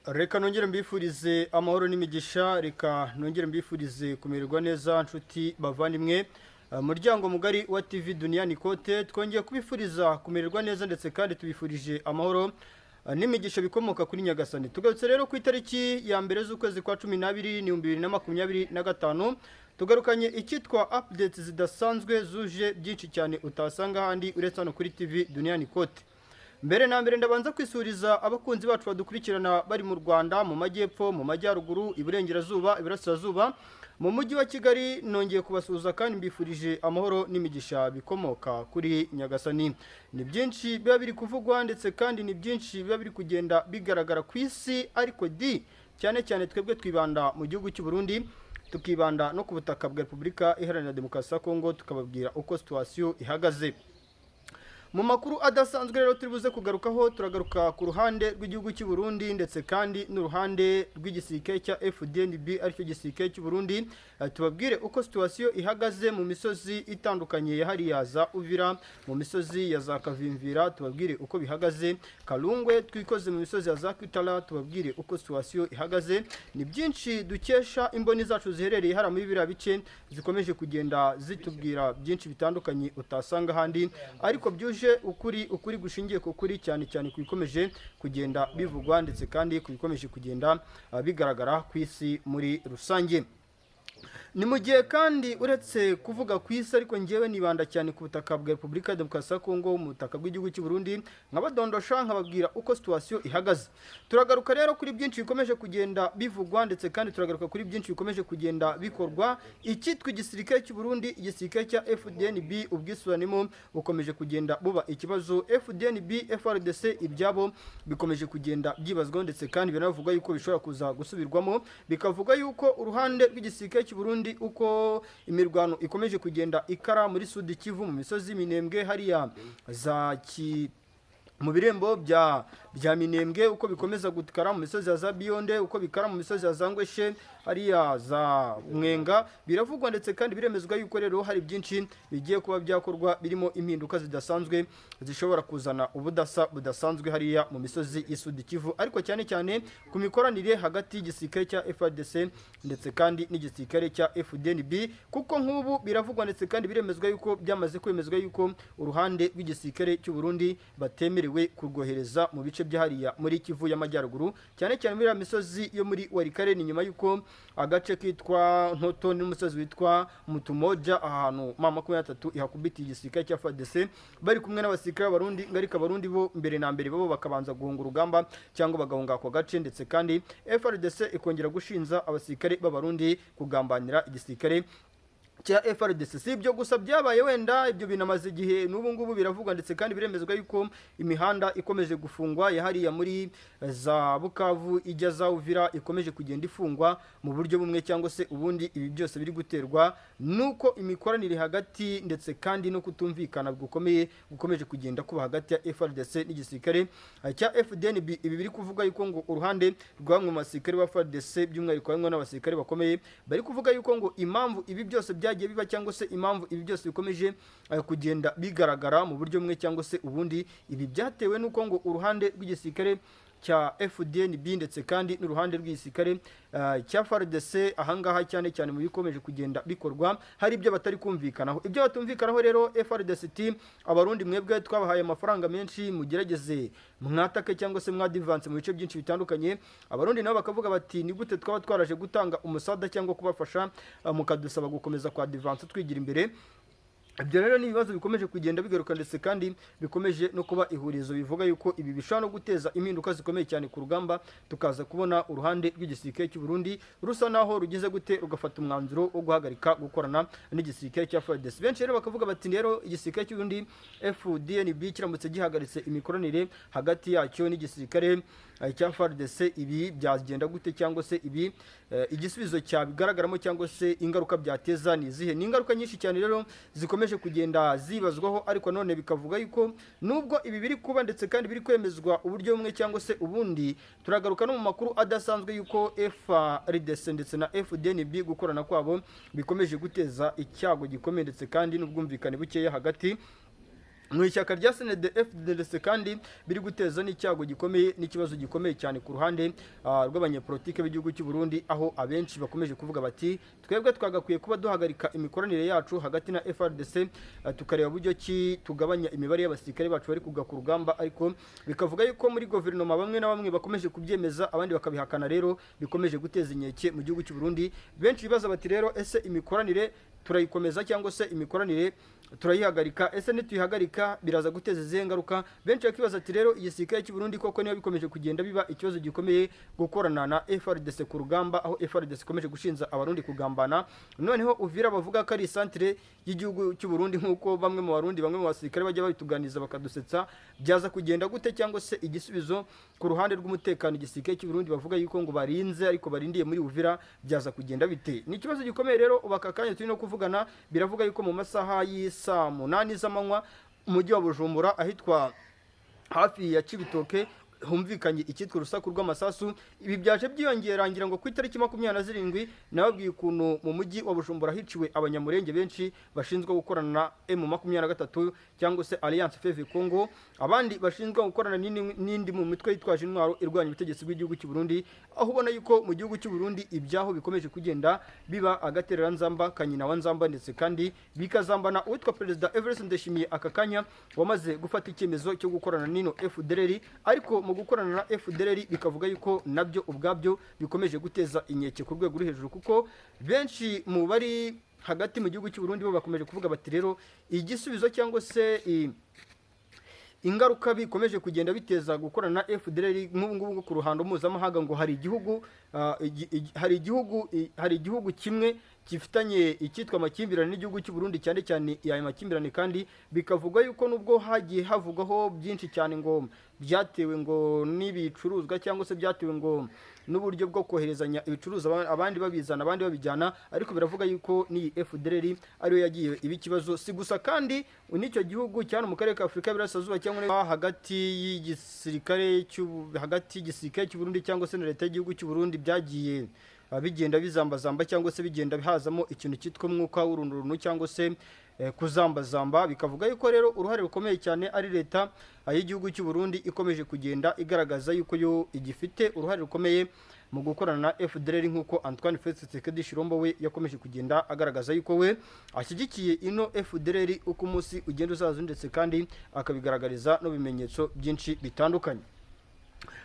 Reka nongere mbifurize amahoro n'imigisha, reka nongere mbifurize kumererwa neza nshuti bavandimwe. Muryango mugari wa TV Duniani Kote twongeye kubifuriza kumererwa neza ndetse kandi tubifurije amahoro n'imigisha bikomoka kuri Nyagasani. Tugarutse rero ku itariki ya mbere z'ukwezi kwa 12 ni 2025 tugarukanye icyitwa updates zidasanzwe zuje byinshi cyane utasanga handi uretse hano kuri TV Duniani Kote. Mbere na mbere ndabanza kwisuriza abakunzi bacu badukurikirana bari mu Rwanda, mu majyepfo, mu majyaruguru, iburengerazuba, iburasirazuba, mu mujyi wa Kigali. Nongeye kubasuhuza kandi mbifurije amahoro n'imigisha bikomoka kuri Nyagasani. Ni byinshi biba biri kuvugwa ndetse kandi ni byinshi biba biri kugenda bigaragara ku isi, ariko cyane cyane twebwe twibanda mu gihugu cy'u Burundi, tukibanda no ku butaka bwa Repubulika Iharanira Demokarasi ya Kongo, tukababwira uko situation ihagaze. Mu makuru adasanzwe rero turibuze kugarukaho, turagaruka ku ruhande rw'igihugu cy'u Burundi ndetse kandi n'uruhande rw'igisirikare cya FDNB aricyo gisirikare cy'u Burundi. Tubabwire uko situation ihagaze mu misozi itandukanye ya hariya za Uvira, mu misozi ya za Kavimvira tubabwire uko bihagaze, Kalungwe twikoze mu misozi ya za Kitala tubabwire uko situation ihagaze. Ni byinshi dukesha imboni zacu ziherereye hara muri biriya bice, zikomeje kugenda zitubwira byinshi bitandukanye utasanga handi, ariko byuje ukuri gushingiye ku kuri, cyane cyane kubikomeje kugenda bivugwa ndetse kandi kubikomeje kugenda bigaragara ku isi muri rusange. Ni mu gihe kandi uretse kuvuga ku isi, ariko ngewe nibanda cyane ku butaka bwa Repubulika ya Demokarasi ya Kongo, mu butaka bw'igihugu cy'u Burundi, nkabadondosha nkababwira uko situation ihagaze. Turagaruka rero kuri byinshi bikomeje kugenda bivugwa ndetse kandi turagaruka kuri byinshi bikomeje kugenda bikorwa. Icyitwa igisirikare cy'u Burundi, igisirikare cya FDNB, ubwisuranimo bukomeje kugenda buba ikibazo. FDNB, FRDC ibyabo bikomeje kugenda byibazwaho ndetse kandi binavuga yuko bishobora kuza gusubirwamo, bikavuga yuko uruhande rw'igisirikare cy'u Burundi uko imirwano ikomeje kugenda ikara muri Sud Kivu, mu misozi Minembwe hariya mu birembo bya Minembwe, uko bikomeza gutkara mu misozi ya za Bionde, uko bikara mu misozi ya za Ngweshe hariya za Mwenga, biravugwa ndetse kandi biremezwa yuko rero hari byinshi bigiye kuba byakorwa, birimo impinduka zidasanzwe zishobora kuzana ubudasa budasanzwe hariya mu misozi y'Isud Kivu, ariko cyane cyane ku mikoranire hagati y'igisirikare cya FARDC ndetse kandi n'igisirikare cya FDNB, kuko nk'ubu biravugwa ndetse kandi biremezwa yuko byamaze kwemezwa yuko uruhande rw'igisirikare cy'u Burundi batemerewe kurwohereza mu bice byahariya muri Kivu y'Amajyaruguru, cyane cyane muri misozi yo muri Warikare. Ni nyuma yuko agace kitwa Ntoto n'umusozi witwa Mutumoja, ahantu mama 23 ihakubiti igisirikare cya FARDC bari kumwe n'abasirikare b'Abarundi, ngarika Abarundi bo mbere na mbere babo bakabanza guhunga urugamba cyangwa bagahunga ako gace, ndetse kandi FARDC ikongera gushinza abasirikare b'Abarundi kugambanira igisirikare cya FRDC. Si ibyo gusa byabaye, wenda ibyo binamaze igihe n'ubu ngubu biravugwa ndetse kandi biremezwa yuko imihanda ikomeje gufungwa yahariya muri za Bukavu ijya za Uvira ikomeje kugenda ifungwa mu buryo bumwe cyangwa se ubundi. Ibi byose biri guterwa nuko imikoranire hagati ndetse kandi no kutumvikana gukomeje kugenda kuba hagati ya FRDC n'igisirikare cya FDNB. Ibi biri kuvuga yuko ngo uruhande rw'amwe mu basirikare ba FRDC by'umwihariko bamwe n'abasirikare bakomeye bari kuvuga yuko ngo impamvu ibi byose byagiye biba cyangwa se impamvu ibi byose bikomeje kugenda bigaragara mu buryo bumwe cyangwa se ubundi, ibi byatewe nuko ngo uruhande rw'igisirikare cya FDNB ndetse kandi n'uruhande rw'igisirikare cya FARDC ahangaha cyane cyane mu bikomeje kugenda bikorwa hari ibyo batari kumvikanaho. Ibyo batumvikanaho rero FARDC team, Abarundi mwebwe twabahaye amafaranga menshi mugerageze mwatake cyangwa se mwadivance mu bice byinshi bitandukanye. Abarundi nabo bakavuga bati ni gute twaba twaraje gutanga umusada cyangwa kubafasha mukadusaba gukomeza kwa divance twigira imbere. Ibyo rero ni ibibazo bikomeje kugenda bigaruka ndetse kandi bikomeje no kuba ihurizo bivuga yuko ibi bishobora no guteza impinduka zikomeye cyane ku rugamba, tukaza kubona uruhande rw'igisirikare cy'u Burundi rusa naho rugize gute rugafata umwanzuro wo guhagarika gukorana n'igisirikare cya FARDC. Benshi rero bakavuga bati rero igisirikare cy'u Burundi FDNB kiramutse gihagaritse imikoranire hagati yacyo n'igisirikare cya FARDC, ibi byagenda gute cyangwa se ibi igisubizo cyabigaragaramo cyangwa se ingaruka byateza ni zihe? Ni ingaruka nyinshi cyane rero zikomeje kugenda zibazwaho, ariko none bikavuga yuko nubwo ibi biri kuba ndetse kandi biri kwemezwa uburyo bumwe cyangwa se ubundi, turagaruka no mu makuru adasanzwe yuko FARDC ndetse na FDNB gukorana kwabo bikomeje guteza icyago gikomeye ndetse kandi n'ubwumvikane bukeya hagati mu ishyaka rya senede FDLC kandi biri guteza n'icyago gikomeye n'ikibazo gikomeye cyane ku ruhande rw'abanyepolitike b'igihugu cy'u Burundi, aho abenshi bakomeje kuvuga bati twebwe twagakwiye kuba duhagarika imikoranire yacu hagati na FRDC, tukareba buryo ki tugabanya imibare y'abasirikare bacu bari kugwa ku rugamba, ariko bikavuga yuko muri guverinoma bamwe na bamwe bakomeje kubyemeza abandi bakabihakana, rero bikomeje guteza inkeke mu gihugu cy'u Burundi. Benshi bibaza bati rero ese imikoranire turayikomeza cyangwa se imikoranire turayihagarika, ese nituyihagarika biraza guteza izihe ngaruka? Benshi bakibaza ati rero igisirikare cy'u Burundi koko niyo bikomeje kugenda biba ikibazo gikomeye gukorana na FRDC ku rugamba, aho FRDC ikomeje gushinza abarundi kugambana. Noneho Uvira bavuga ko ari centre y'igihugu cy'u Burundi, nk'uko bamwe mu barundi bamwe mu basirikare bajya babituganiza bakadusetsa. Byaza kugenda gute, cyangwa se igisubizo ku ruhande rw'umutekano igisirikare cy'u Burundi bavuga yuko ngo barinze ariko barindiye muri Uvira byaza kugenda bite? Ni ikibazo gikomeye rero. Ubaka kanya turi no kuvugana, biravuga yuko mu masaha saa 8 z'amanywa umujyi wa Bujumbura ahitwa hafi ya Cibitoke humvikanye icyitwa urusaku rw'amasasu. Ibi byaje byiyongera ngira ngo ku itariki 27 nababwiye ukuntu mu mujyi wa Bujumbura hiciwe abanyamurenge benshi bashinzwe gukorana na M23 cyangwa se Alliance Fleuve Congo, abandi bashinzwe gukorana n'indi mu mitwe yitwaje intwaro irwanya ubutegetsi bw'igihugu cy'u Burundi, aho ubona yuko mu gihugu cy'u Burundi ibyaho bikomeje kugenda biba agaterera nzamba kanyina wa nzamba, ndetse kandi bikazambana uwitwa Perezida Evariste Ndayishimiye aka kanya wamaze gufata icyemezo cyo gukorana n'ino FDLR, ariko mu gukorana na FDLR bikavuga yuko nabyo ubwabyo bikomeje guteza inkeke ku rwego ruri hejuru, kuko benshi mu bari hagati mu gihugu cy'u Burundi bo bakomeje kuvuga bati rero igisubizo cyangwa se ingaruka bikomeje kugenda biteza gukorana na FDLR nk'ubu ngubu ku ruhando mpuzamahanga, ngo hari igihugu kimwe gifitanye icyitwa amakimbirane n'igihugu cy'u Burundi, cyane cyane aya makimbirane kandi bikavuga yuko nubwo hagiye havugwaho byinshi cyane ngo byatewe ngo n'ibicuruzwa cyangwa se byatewe ngo n'uburyo bwo koherezanya ibicuruzwa abandi babizana abandi babijyana, ariko biravuga yuko ni FDLR ariyo yagiye ibikibazo. Si gusa kandi n'icyo gihugu cyane mu karere ka Afurika y'Iburasirazuba cyangwa hagati y'igisirikare cy'u Burundi cyangwa se na leta y'igihugu cy'u Burundi byagiye bigenda bizambazamba cyangwa se bigenda bihazamo ikintu cyitwa umwuka w'urunturuntu cyangwa se kuzambazamba. Bikavuga yuko rero uruhare rukomeye cyane ari leta y'igihugu cy'u Burundi ikomeje kugenda igaragaza yuko yo igifite uruhare rukomeye mu gukorana na FDLR, nk'uko Antoine Félix Tshisekedi Tshilombo we yakomeje kugenda agaragaza yuko we ashyigikiye ino FDLR uko umunsi ugenda uzaza, ndetse kandi akabigaragariza no bimenyetso byinshi bitandukanye.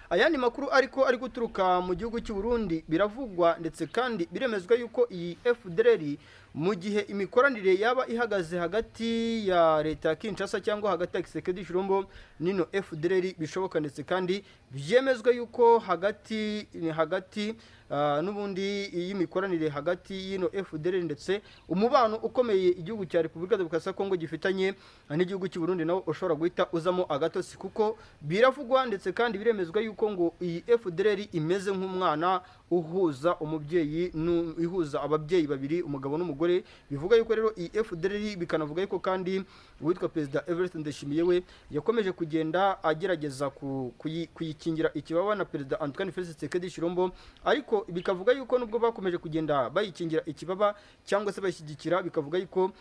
Ayandi makuru ariko ari guturuka mu gihugu cy'u Burundi biravugwa ndetse kandi biremezwa yuko iyi FDLR mu gihe imikoranire yaba ihagaze hagati ya leta ya Kinshasa cyangwa hagati ya Tshisekedi Tshilombo nino FDLR bishoboka, ndetse kandi byemezwa yuko hagati n'ubundi y'imikoranire hagati y'ino FDLR ndetse umubano ukomeye igihugu cya Repubulika Demokarasi ya Kongo gifitanye n'igihugu cy'u Burundi nawo ushobora guhita uzamo agatosi, kuko biravugwa ndetse kandi biremezwa yuko ngo iyi FDLR imeze nk'umwana uhuza ihuza ababyeyi babiri, umugabo n'umugore. Bivuga yuko rero iyi FDLR bikanavuga yuko kandi uwitwa Perezida Evariste Ndayishimiye we yakomeje kugenda agerageza kuyikingira ikibaba na Perezida Antoine Félix Tshisekedi Tshilombo, ariko bikavuga yuko nubwo bakomeje kugenda bayikingira ikibaba cyangwa se bayishyigikira, bikavuga yuko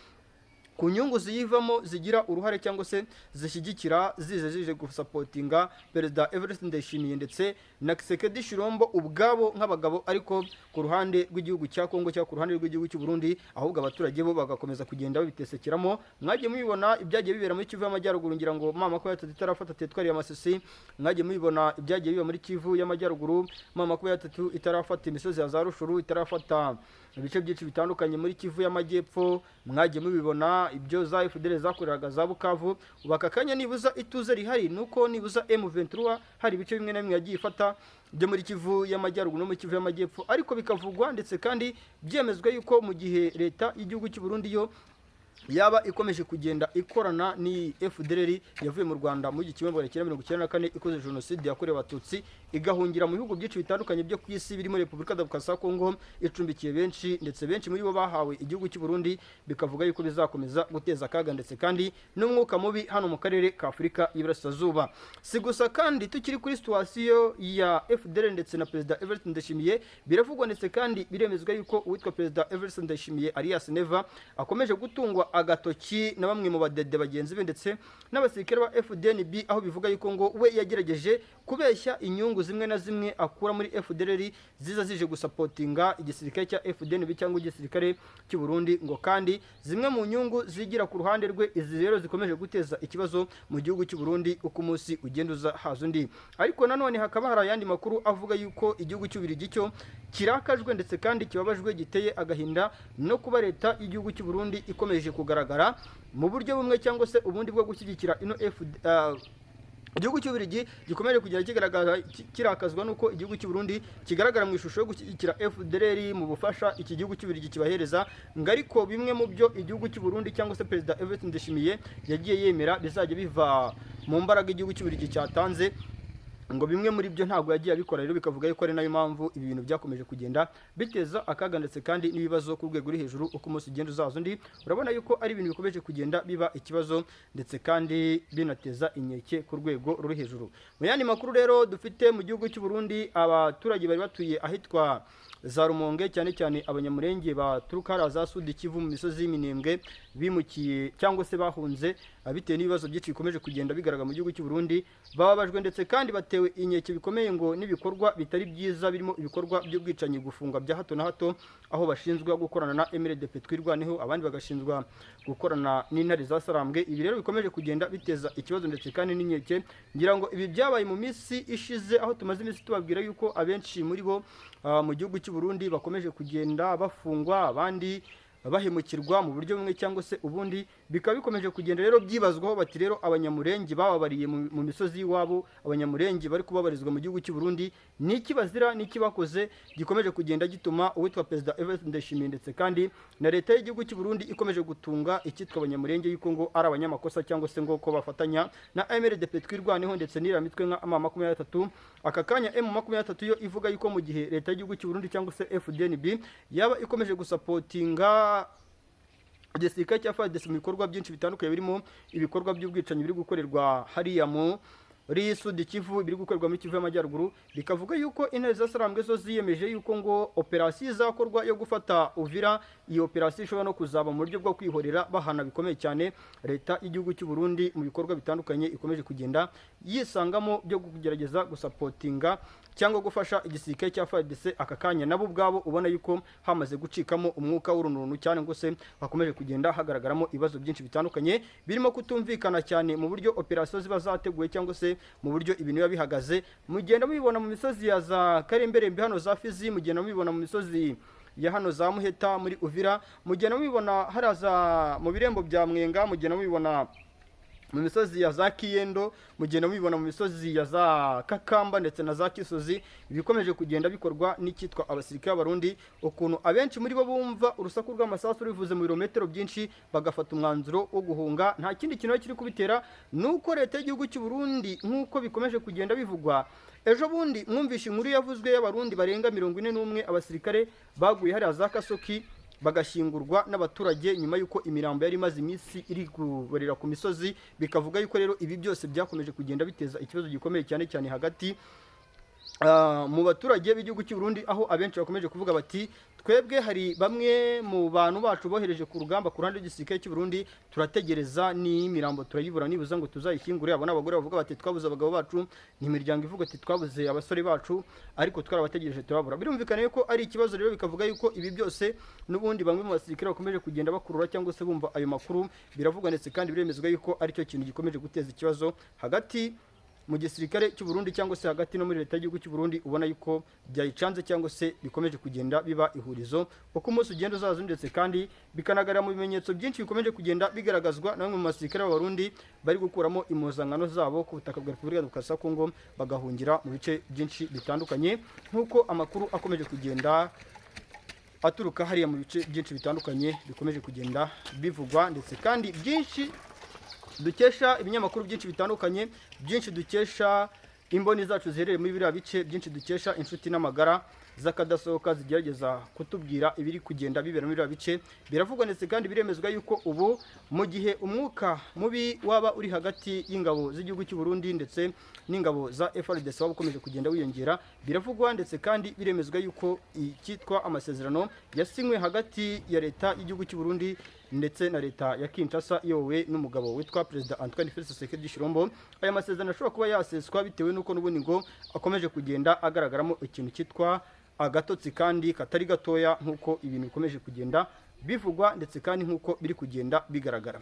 ku nyungu ziyivamo zigira uruhare cyangwa se zishyigikira zije gusapotinga Perezida Evariste Ndayishimiye ndetse na Tshisekedi Tshilombo ubwabo nk'abagabo, ariko ku ruhande rw'igihugu cya Kongo cyangwa ku ruhande rw'igihugu cy'u Burundi ahubwo abaturage bo bagakomeza kugenda babitesekeramo. Mwagiye mubibona ibyagiye bibera muri Kivu y'Amajyaruguru, ngira ngo mama ko yatatu itarafata tetwari ya Masisi. Mwagiye mubibona ibyagiye biba muri Kivu y'Amajyaruguru, mama ko yatatu itarafata imisozi ya za Rushuru, itarafata ibice byinshi bitandukanye muri Kivu y'Amajyepfo. Mwagiye mubibona ibyo za FDLR zakoreraga za Bukavu. Ubaka kanya nibuza ituze rihari nuko nibuza M23 hari ibice bimwe na bimwe yagiye ifata byo muri Kivu y'Amajyaruguru no muri Kivu y'Amajyepfo, ariko bikavugwa ndetse kandi byemezwa yuko mu gihe leta y'igihugu cy'u Burundi yo yaba ikomeje kugenda ikorana ni FDLR yavuye mu Rwanda mu 1994 ikoze jenoside yakorewe abatutsi igahungira mu bihugu byinshi bitandukanye byo ku isi birimo Repubulika Demokarasi ya Kongo icumbikiye benshi, ndetse benshi muri bo bahawe igihugu cy'u Burundi, bikavuga yuko bizakomeza guteza akaga ndetse kandi n'umwuka mubi hano mu karere ka Afurika y'Iburasirazuba. Si gusa kandi tukiri kuri situwasiyo ya FDL ndetse na Perezida Evariste Ndayishimiye, biravugwa ndetse kandi biremezwa yuko uwitwa Perezida Evariste Ndayishimiye alias Neva akomeje gutungwa agatoki na bamwe mu badede bagenzi be ndetse n'abasirikare ba FDNB, aho bivuga yuko ngo we yagerageje kubeshya inyungu zimwe na zimwe akura muri FDLR ziza zije gusapotinga igisirikare cya FDNB cyangwa igisirikare cy'u Burundi, ngo kandi zimwe mu nyungu zigira ku ruhande rwe, izi rero zikomeje guteza ikibazo mu gihugu cy'u Burundi uko umunsi ugenda uza haza undi. Ariko nanone hakaba hari ayandi makuru avuga yuko igihugu cy'Ububiligi cyo kirakajwe ndetse kandi kibabajwe, giteye agahinda no kuba leta y'igihugu cy'u Burundi ikomeje kugaragara mu buryo bumwe cyangwa se ubundi bwo gushyigikira ino igihugu cy'Ububiligi gikomeje kugera kigaragara kirakazwa nuko igihugu cy'u Burundi kigaragara mu ishusho yo gushyigikira FDLR mu bufasha iki gihugu cy'Ububiligi kibahereza, ngo ariko bimwe mu byo igihugu cy'u Burundi cyangwa se Perezida Evariste Ndayishimiye yagiye yemera bizajya biva mu mbaraga igihugu cy'Ububiligi cyatanze, ngo bimwe muri byo ntabwo yagiye abikora, rero bikavuga yuko ari nayo mpamvu ibi bintu byakomeje kugenda biteza akaga ndetse kandi n'ibibazo ku rwego ruri hejuru uko umunsi ugenda uzaza undi. Urabona yuko ari ibintu bikomeje kugenda biba ikibazo ndetse kandi binateza inkeke ku rwego ruri hejuru. Mu yandi makuru rero dufite mu gihugu cy'u Burundi, abaturage bari batuye ahitwa za Rumonge, cyane cyane abanyamurenge baturuka hariya za Sud Kivu mu misozi y'Iminembwe, bimukiye cyangwa se bahunze bitewe n'ibibazo byinshi bikomeje kugenda bigaragara mu gihugu cy'u Burundi, bababajwe ndetse kandi batewe inkeke bikomeye ngo n'ibikorwa bitari byiza, birimo ibikorwa by'ubwicanyi, gufunga bya hato na hato, aho bashinzwe gukorana na MLDP twirwaneho, abandi bagashinzwa gukorana n'intare za Sarambwe. Ibi rero bikomeje kugenda biteza ikibazo ndetse kandi n'inkeke. Ngira ngo ibi byabaye mu minsi ishize, aho tumaze iminsi tubabwira yuko abenshi muri bo mu gihugu cy'u Burundi bakomeje kugenda bafungwa, abandi bahemukirwa mu buryo bumwe cyangwa se ubundi, bikaba bikomeje kugenda rero byibazwaho bati rero abanyamurenge bababariye mu misozi y'iwabo, abanyamurenge bari kubabarizwa mu gihugu cy'u Burundi, niki bazira niki bakoze gikomeje kugenda gituma uwitwa Perezida Evariste Ndayishimiye ndetse kandi na leta y'igihugu cy'u Burundi ikomeje gutunga icyitwa abanyamurenge yuko ngo ari abanyamakosa cyangwa se ngo ko bafatanya na MLDP twirwaneho ndetse n'iriya mitwe nka M23. Aka kanya M23 yo ivuga yuko mu gihe leta y'igihugu cy'u Burundi cyangwa se FDNB yaba ikomeje gusapotinga igisirikare cya FARDC mu bikorwa byinshi bitandukanye, birimo ibikorwa by'ubwicanyi biri gukorerwa hariya muri Sud Kivu, biri gukorerwa muri Kivu y'Amajyaruguru, bikavuga yuko intare za Sarambwe zo ziyemeje yuko ngo operasiyo izakorwa yo gufata Uvira, iyo operasiyo ishobora no kuzaba mu buryo bwo kwihorera bahana bikomeye cyane leta y'igihugu cy'u Burundi mu bikorwa bitandukanye ikomeje kugenda yisangamo byo kugerageza gusapotinga cyangwa gufasha igisirikare cya FARDC. Aka kanya nabo ubwabo ubona yuko hamaze gucikamo umwuka w'urunturuntu cyane, ngo se hakomeje kugenda hagaragaramo ibibazo byinshi bitandukanye, birimo kutumvikana cyane mu buryo operasiyo ziba zateguwe cyangwa se mu buryo ibintu biba bihagaze. Mugenda mubibona mu misozi ya za Karemberembe hano za Fizi, mugenda mubibona mu misozi ya hano za Muheta muri Uvira, mugenda mubibona haraza mu birembo bya Mwenga, mugenda mubibona mu misozi ya za Kiyendo, mugenda mubibona mu misozi ya za Kakamba ndetse na za Kisozi. Ibikomeje kugenda bikorwa n'ikitwa abasirikare b'Abarundi, ukuntu abenshi muri bo bumva urusaku rw'amasasu rivuze mu birometero byinshi bagafata umwanzuro wo guhunga. Nta kindi kintu kiri kubitera nuko leta y'igihugu cy'u Burundi, nk'uko bikomeje kugenda bivugwa, ejo bundi mwumvishe inkuru yavuzwe y'Abarundi barenga 41 abasirikare baguye hariya za Kasoki bagashyingurwa n'abaturage nyuma yuko imirambo yari imaze iminsi iri kubarira ku misozi. Bikavuga yuko rero ibi byose byakomeje kugenda biteza ikibazo gikomeye cyane cyane hagati mu baturage b'igihugu cy'u Burundi, aho abenshi bakomeje kuvuga bati twebwe hari bamwe mu bantu bacu bohereje ku rugamba ku ruhande rw'igisirikare cy'u Burundi, turategereza n'imirambo turayibura nibuza ngo tuzayishyingure. Abo n'abagore bavuga bati twabuze abagabo bacu, n'imiryango ivuga ati twabuze abasore bacu, ariko twarabategereje turabura. Birumvikana yuko ari ikibazo rero, bikavuga yuko ibi byose n'ubundi bamwe mu basirikare bakomeje kugenda bakurura cyangwa se bumva ayo makuru, biravugwa ndetse kandi biremezwa yuko ari cyo kintu gikomeje guteza ikibazo hagati mu gisirikare cy'u Burundi cyangwa se hagati no muri leta y'igihugu cy'u Burundi. Ubona yuko byayicanze cyangwa se bikomeje kugenda biba ihurizo uko umunsi ugenda uzaza, ndetse kandi bikanagarira mu bimenyetso byinshi bikomeje kugenda bigaragazwa na bamwe mu basirikare b'Abarundi bari gukuramo impuzankano zabo ku butaka bwa Repubulika Demokarasi ya Kongo bagahungira mu bice byinshi bitandukanye, nk'uko amakuru akomeje kugenda aturuka hariya mu bice byinshi bitandukanye bikomeje kugenda bivugwa, ndetse kandi byinshi dukesha ibinyamakuru byinshi bitandukanye, byinshi dukesha imboni zacu ziherereye muri biriya bice byinshi dukesha inshuti n'amagara z'akadasohoka zigerageza kutubwira ibiri kugenda bibera muri biriya bice, biravugwa ndetse kandi biremezwa yuko ubu mu gihe umwuka mubi waba uri hagati y'ingabo z'igihugu cy'u Burundi ndetse n'ingabo za FARDC waba ukomeje kugenda wiyongera, biravugwa ndetse kandi biremezwa yuko icyitwa amasezerano yasinywe hagati ya leta y'igihugu cy'u Burundi ndetse na leta ya Kinshasa iyobowe n'umugabo witwa Perezida Antoine Félix Tshisekedi Tshilombo. Aya masezerano ashobora kuba yaseswa bitewe n'uko n'ubundi ngo akomeje kugenda agaragaramo ikintu cyitwa agatotsi kandi katari gatoya nk'uko ibintu bikomeje kugenda bivugwa ndetse kandi nk'uko biri kugenda bigaragara.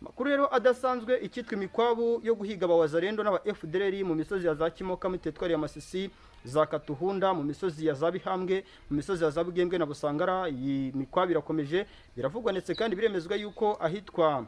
Makuru rero adasanzwe, icyitwa imikwabu yo guhiga abawazarendo n'aba FDLR mu misozi ya za Kimoka mu teritwari ya Masisi, za Katuhunda, mu misozi ya za Bihambwe, mu misozi ya za Bugembwe na Busangara. Iyi mikwabu irakomeje, biravugwa ndetse kandi biremezwa yuko ahitwa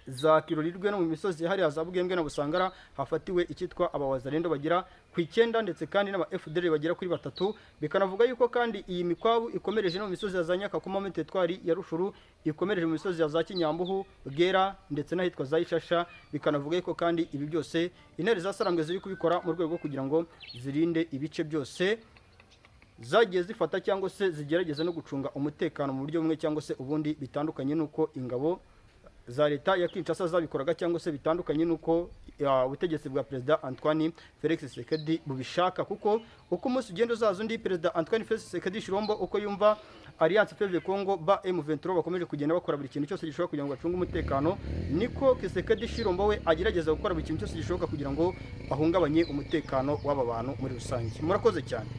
za Kirorirwe no mu misozi hariya za Bugembwe na Busangara hafatiwe icyitwa abawazarendo bagera ku 9 ndetse kandi n'aba FDLR bagera kuri 3. Bikanavuga yuko kandi iyi mikwabu ikomereje no mu misozi ya za Nyakakoma mu teritwari ya Rushuru, ikomereje mu misozi ya za Kinyambuhu, Bwera ndetse n'ahitwa za Ishasha. Bikanavuga yuko kandi ibi byose intare za Sarambwe ziri kubikora mu rwego kugira ngo zirinde ibice byose zagiye zifata cyangwa se zigerageza no gucunga umutekano mu buryo bumwe cyangwa se ubundi, bitandukanye nuko ingabo za leta ya Kinshasa zabikoraga cyangwa se bitandukanye nuko ubutegetsi bwa Perezida Antoine Félix Tshisekedi bubishaka. Kuko uko umunsi ugenda uzaza undi, Perezida Antoine Félix Tshisekedi Tshilombo uko yumva Alliance Fleuve Congo ba M23 bakomeje kugenda bakora buri kintu cyose gishobora kugira ngo bacunge umutekano, niko Tshisekedi Tshilombo we agerageza gukora buri kintu cyose gishoboka kugira ngo ahungabanye umutekano w'aba bantu muri rusange. Murakoze cyane.